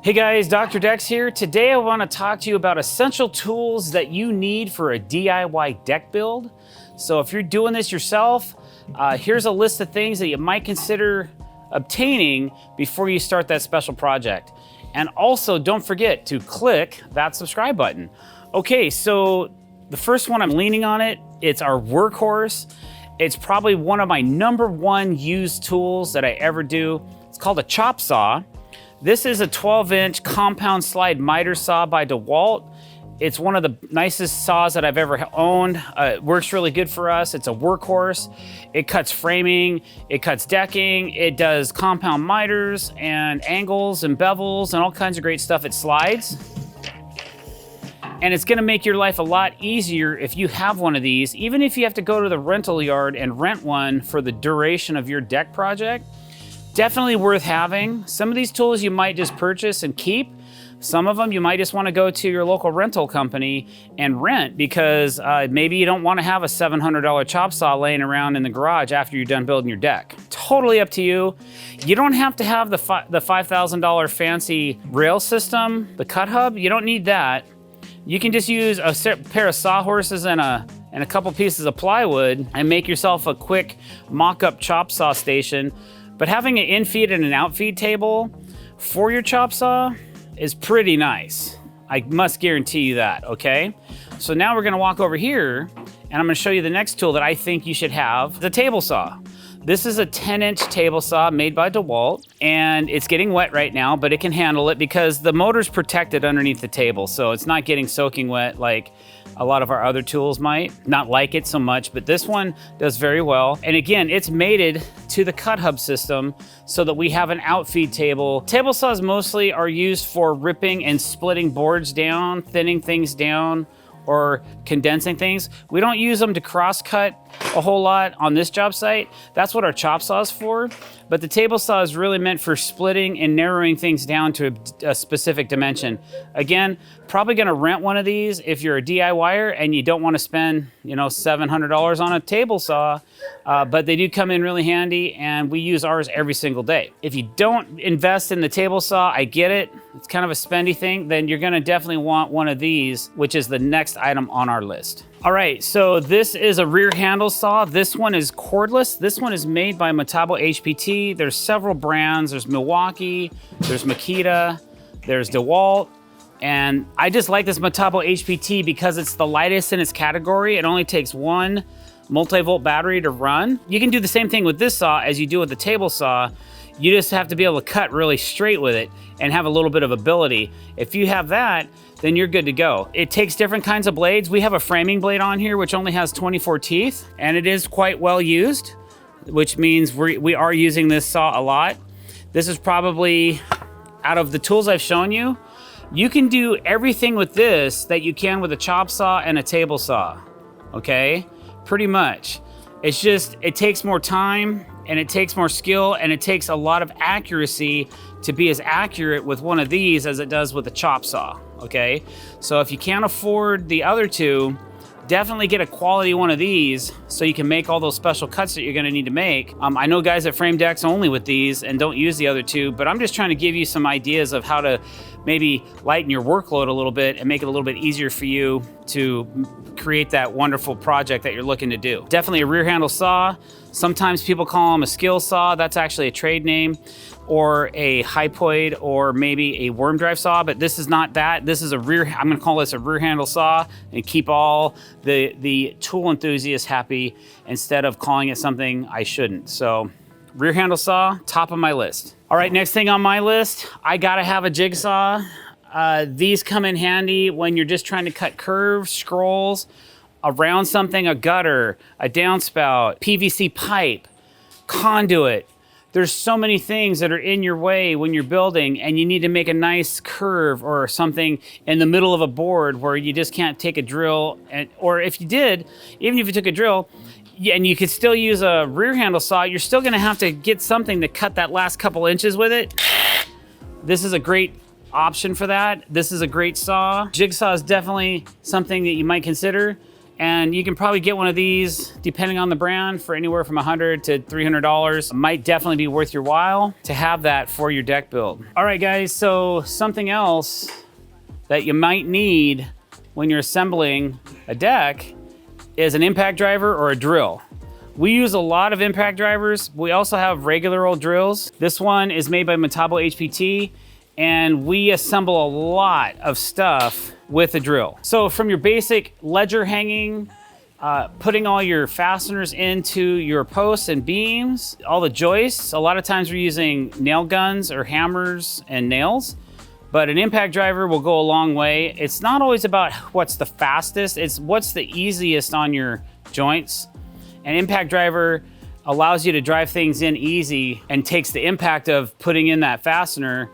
Hey guys, Dr. Decks here. Today I want to talk to you about essential tools that you need for a DIY deck build. So if you're doing this yourself, here's a list of things that you might consider obtaining before you start that special project. And also don't forget to click that subscribe button. Okay, so the first one I'm leaning on it's our workhorse. It's probably one of my #1 used tools that I ever do. It's called a Chopsaw. This is a 12-inch compound slide miter saw by DeWalt. It's one of the nicest saws that I've ever owned. It works really good for us. It's a workhorse. It cuts framing, it cuts decking, it does compound miters and angles and bevels and all kinds of great stuff. It slides. And it's gonna make your life a lot easier if you have one of these, even if you have to go to the rental yard and rent one for the duration of your deck project. Definitely worth having. Some of these tools you might just purchase and keep. Some of them you might just want to go to your local rental company and rent because maybe you don't want to have a $700 chop saw laying around in the garage after you're done building your deck. Totally up to you. You don't have to have the $5,000 fancy rail system, the cut hub. You don't need that. You can just use a pair of sawhorses and a couple pieces of plywood and make yourself a quick mock-up chop saw station. But having an in-feed and an out-feed table for your chop saw is pretty nice. I must guarantee you that, okay? So now we're gonna walk over here and I'm gonna show you the next tool that I think you should have, the table saw. This is a 10-inch table saw made by DeWalt, and it's getting wet right now, but it can handle it because the motor's protected underneath the table, so it's not getting soaking wet like a lot of our other tools might. Not like it so much, but this one does very well. And again, it's mated to the cut hub system so that we have an outfeed table. Table saws mostly are used for ripping and splitting boards down, thinning things down, or condensing things. We don't use them to cross-cut a whole lot on this job site. That's what our chop saw is for. But the table saw is really meant for splitting and narrowing things down to a specific dimension. Again, probably gonna rent one of these if you're a DIYer and you don't wanna spend, $700 on a table saw, but they do come in really handy and we use ours every single day. If you don't invest in the table saw, I get it, it's kind of a spendy thing, then you're gonna definitely want one of these, which is the next item on our list. All right, so this is a rear handle saw. This one is cordless. This one is made by Metabo HPT. There's several brands. There's Milwaukee, there's Makita, there's DeWalt. And I just like this Metabo HPT because it's the lightest in its category. It only takes one multi-volt battery to run. You can do the same thing with this saw as you do with the table saw. You just have to be able to cut really straight with it and have a little bit of ability. If you have that, then you're good to go. It takes different kinds of blades. We have a framing blade on here, which only has 24 teeth, and it is quite well used, which means we are using this saw a lot. This is probably, out of the tools I've shown you, you can do everything with this that you can with a chop saw and a table saw, okay? Pretty much. It's just, it takes more time and it takes more skill and it takes a lot of accuracy to be as accurate with one of these as it does with a chop saw, okay? So if you can't afford the other two, definitely get a quality one of these so you can make all those special cuts that you're gonna need to make. I know guys that frame decks only with these and don't use the other two, but I'm just trying to give you some ideas of how to maybe lighten your workload a little bit and make it a little bit easier for you to create that wonderful project that you're looking to do. Definitely a rear handle saw. Sometimes people call them a skill saw. That's actually a trade name, or a hypoid, or maybe a worm drive saw, but this is not that. This is I'm gonna call this a rear handle saw and keep all the tool enthusiasts happy instead of calling it something I shouldn't. So rear handle saw, top of my list. All right, next thing on my list, I gotta have a jigsaw. These come in handy when you're just trying to cut curves, scrolls, around something, a gutter, a downspout, PVC pipe, conduit. There's so many things that are in your way when you're building and you need to make a nice curve or something in the middle of a board where you just can't take a drill, or if you did, even if you took a drill, and you could still use a rear handle saw, you're still gonna have to get something to cut that last couple inches with it. This is a great option for that. This is a great saw. Jigsaw is definitely something that you might consider. And you can probably get one of these, depending on the brand, for anywhere from $100 to $300. It might definitely be worth your while to have that for your deck build. All right, guys, so something else that you might need when you're assembling a deck is an impact driver or a drill. We use a lot of impact drivers. We also have regular old drills. This one is made by Metabo HPT, and we assemble a lot of stuff with a drill. So from your basic ledger hanging, putting all your fasteners into your posts and beams, all the joists, a lot of times we're using nail guns or hammers and nails, but an impact driver will go a long way. It's not always about what's the fastest, it's what's the easiest on your joints. An impact driver allows you to drive things in easy and takes the impact of putting in that fastener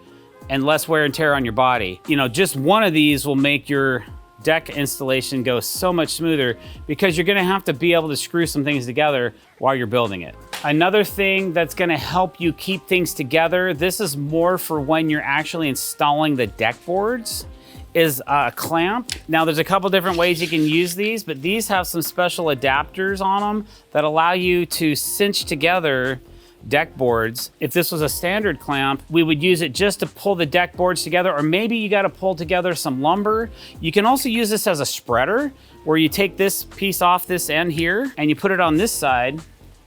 and less wear and tear on your body. You know, just one of these will make your deck installation go so much smoother because you're gonna have to be able to screw some things together while you're building it. Another thing that's gonna help you keep things together, this is more for when you're actually installing the deck boards, is a clamp. Now there's a couple different ways you can use these, but these have some special adapters on them that allow you to cinch together deck boards. If this was a standard clamp, we would use it just to pull the deck boards together, or maybe you got to pull together some lumber. You can also use this as a spreader, where you take this piece off this end here and you put it on this side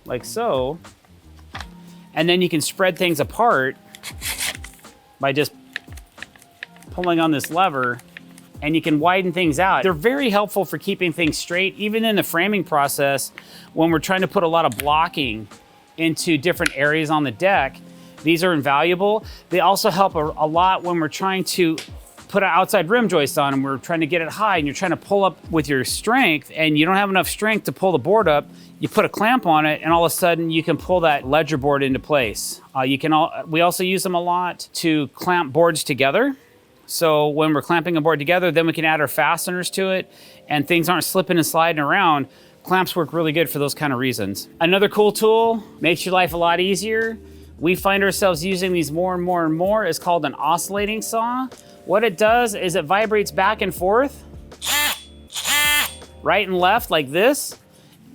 like so, and then you can spread things apart by just pulling on this lever, and you can widen things out. They're very helpful for keeping things straight, even in the framing process when we're trying to put a lot of blocking into different areas on the deck. These are invaluable. They also help a lot when we're trying to put an outside rim joist on and we're trying to get it high and you're trying to pull up with your strength and you don't have enough strength to pull the board up. You put a clamp on it and all of a sudden you can pull that ledger board into place. We also use them a lot to clamp boards together. So when we're clamping a board together, then we can add our fasteners to it and things aren't slipping and sliding around. Clamps work really good for those kind of reasons. Another cool tool, makes your life a lot easier. We find ourselves using these more and more and more, is called an oscillating saw. What it does is it vibrates back and forth, right and left like this,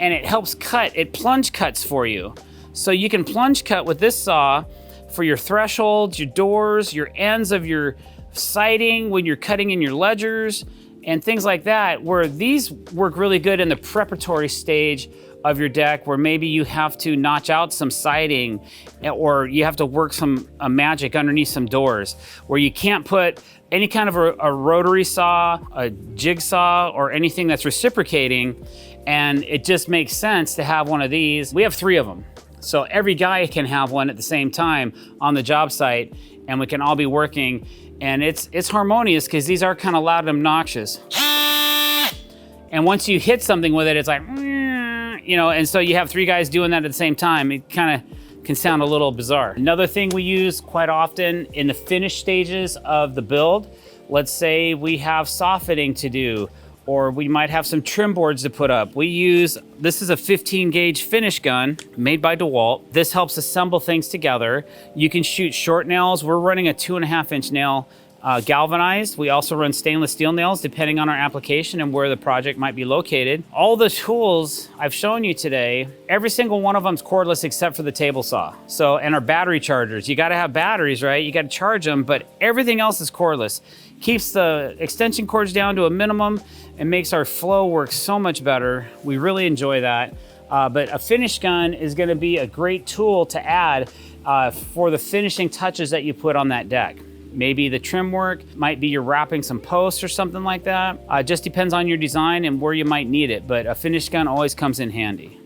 and it helps cut, it plunge cuts for you. So you can plunge cut with this saw for your thresholds, your doors, your ends of your siding, when you're cutting in your ledgers, and things like that, where these work really good in the preparatory stage of your deck, where maybe you have to notch out some siding or you have to work some magic underneath some doors, where you can't put any kind of a rotary saw, a jigsaw, or anything that's reciprocating, and it just makes sense to have one of these. We have 3 of them, so every guy can have one at the same time on the job site, and we can all be working. And it's harmonious because these are kind of loud and obnoxious. And once you hit something with it, it's like, you know, and so you have 3 guys doing that at the same time. It kind of can sound a little bizarre. Another thing we use quite often in the finish stages of the build, let's say we have saw fitting to do, or we might have some trim boards to put up. This is a 15 gauge finish gun made by DeWalt. This helps assemble things together. You can shoot short nails. We're running a 2.5 inch nail galvanized. We also run stainless steel nails depending on our application and where the project might be located. All the tools I've shown you today, every single one of them is cordless except for the table saw. And our battery chargers. You gotta have batteries, right? You gotta charge them, but everything else is cordless. Keeps the extension cords down to a minimum and makes our flow work so much better. We really enjoy that. But a finish gun is gonna be a great tool to add for the finishing touches that you put on that deck. Maybe the trim work, might be you're wrapping some posts or something like that. Just depends on your design and where you might need it, but a finish gun always comes in handy.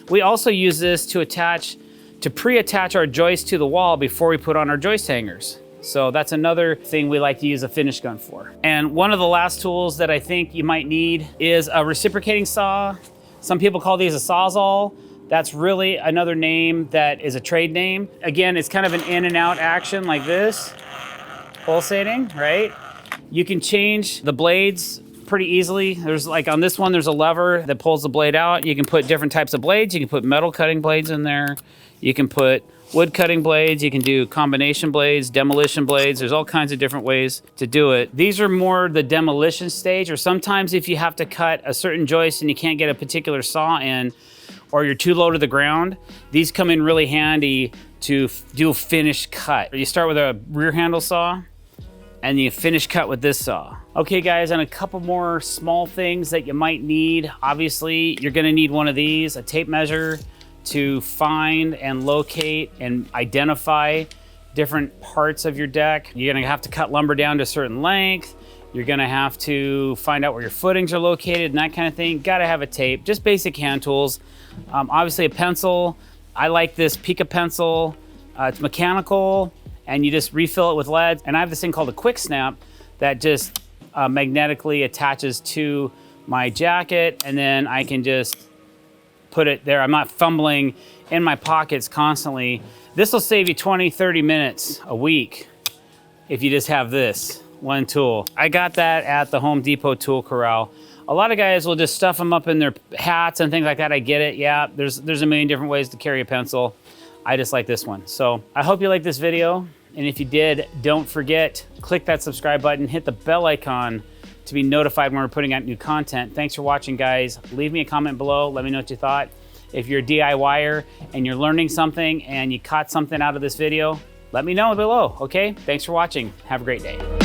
We also use this to pre-attach our joist to the wall before we put on our joist hangers. So that's another thing we like to use a finish gun for. And one of the last tools that I think you might need is a reciprocating saw. Some people call these a sawzall. That's really another name that is a trade name. Again, it's kind of an in and out action like this, pulsating, right? You can change the blades pretty easily. There's like on this one, there's a lever that pulls the blade out. You can put different types of blades. You can put metal cutting blades in there. You can put wood cutting blades. You can do combination blades, demolition blades. There's all kinds of different ways to do it. These are more the demolition stage, or sometimes if you have to cut a certain joist and you can't get a particular saw in, or you're too low to the ground, these come in really handy to do a finished cut. You start with a rear handle saw, and you finish cut with this saw. Okay guys, and a couple more small things that you might need. Obviously, you're gonna need one of these, a tape measure, to find and locate and identify different parts of your deck. You're gonna have to cut lumber down to a certain length. You're gonna have to find out where your footings are located and that kind of thing. Gotta have a tape, just basic hand tools. Obviously a pencil. I like this Pica pencil. It's mechanical, and you just refill it with lead. And I have this thing called a quick snap that just magnetically attaches to my jacket, and then I can just put it there. I'm not fumbling in my pockets constantly. This will save you 20, 30 minutes a week if you just have this one tool. I got that at the Home Depot tool corral. A lot of guys will just stuff them up in their hats and things like that. I get it, yeah. There's a million different ways to carry a pencil. I just like this one. So I hope you liked this video. And if you did, don't forget, click that subscribe button, hit the bell icon to be notified when we're putting out new content. Thanks for watching, guys. Leave me a comment below. Let me know what you thought. If you're a DIYer and you're learning something and you caught something out of this video, let me know below, okay? Thanks for watching. Have a great day.